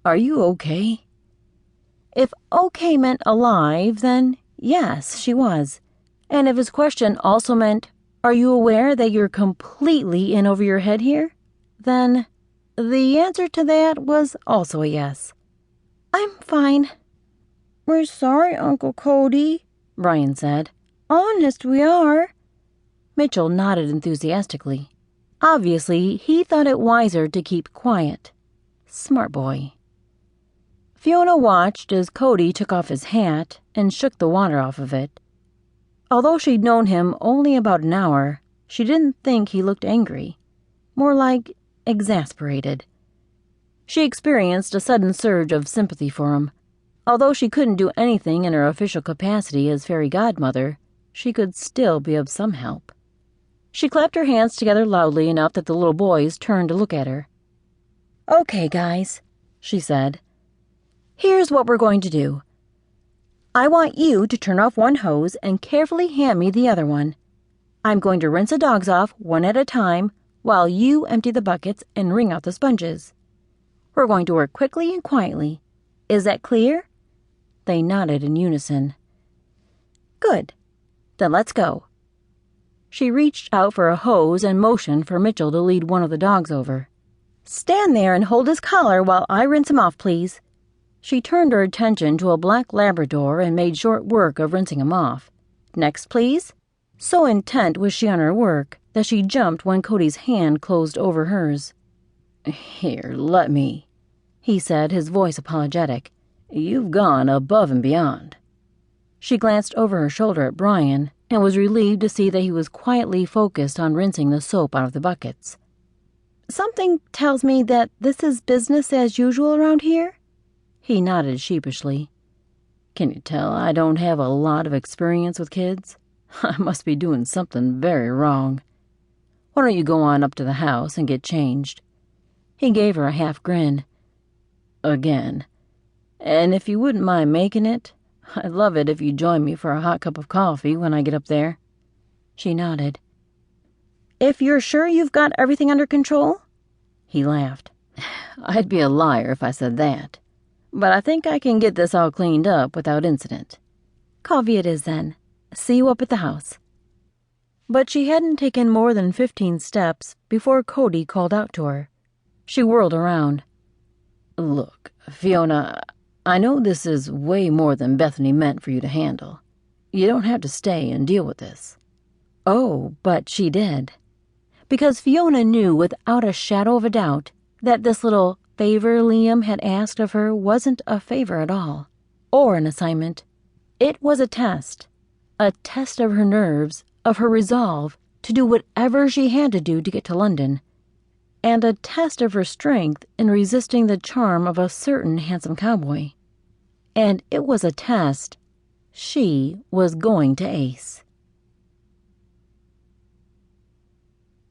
Are you okay?" If okay meant alive, then yes, she was. And if his question also meant, "Are you aware that you're completely in over your head here?" then the answer to that was also a yes. "I'm fine." "We're sorry, Uncle Cody," Brian said. "Honest, we are." Mitchell nodded enthusiastically. Obviously, he thought it wiser to keep quiet. Smart boy. Fiona watched as Cody took off his hat and shook the water off of it. Although she'd known him only about an hour, she didn't think he looked angry. More like exasperated. She experienced a sudden surge of sympathy for him. Although she couldn't do anything in her official capacity as fairy godmother, she could still be of some help. She clapped her hands together loudly enough that the little boys turned to look at her. "Okay, guys," she said. "Here's what we're going to do. I want you to turn off one hose and carefully hand me the other one. I'm going to rinse the dogs off one at a time while you empty the buckets and wring out the sponges. We're going to work quickly and quietly. Is that clear?" They nodded in unison. "Good. Then let's go." She reached out for a hose and motioned for Mitchell to lead one of the dogs over. "Stand there and hold his collar while I rinse him off, please." She turned her attention to a black Labrador and made short work of rinsing him off. "Next, please." So intent was she on her work that she jumped when Cody's hand closed over hers. "Here, let me," he said, his voice apologetic. "You've gone above and beyond." She glanced over her shoulder at Brian and was relieved to see that he was quietly focused on rinsing the soap out of the buckets. "Something tells me that this is business as usual around here?" He nodded sheepishly. "Can you tell I don't have a lot of experience with kids? I must be doing something very wrong. Why don't you go on up to the house and get changed?" He gave her a half grin. "Again. And if you wouldn't mind making it, I'd love it if you'd join me for a hot cup of coffee when I get up there." She nodded. "If you're sure you've got everything under control?" He laughed. "I'd be a liar if I said that. But I think I can get this all cleaned up without incident." "Coffee it is, then. See you up at the house." But she hadn't taken more than 15 steps before Cody called out to her. She whirled around. "Look, Fiona, I know this is way more than Bethany meant for you to handle. You don't have to stay and deal with this." Oh, but she did. Because Fiona knew without a shadow of a doubt that this little favor Liam had asked of her wasn't a favor at all, or an assignment. It was a test of her nerves, of her resolve to do whatever she had to do to get to London, and a test of her strength in resisting the charm of a certain handsome cowboy. And it was a test she was going to ace.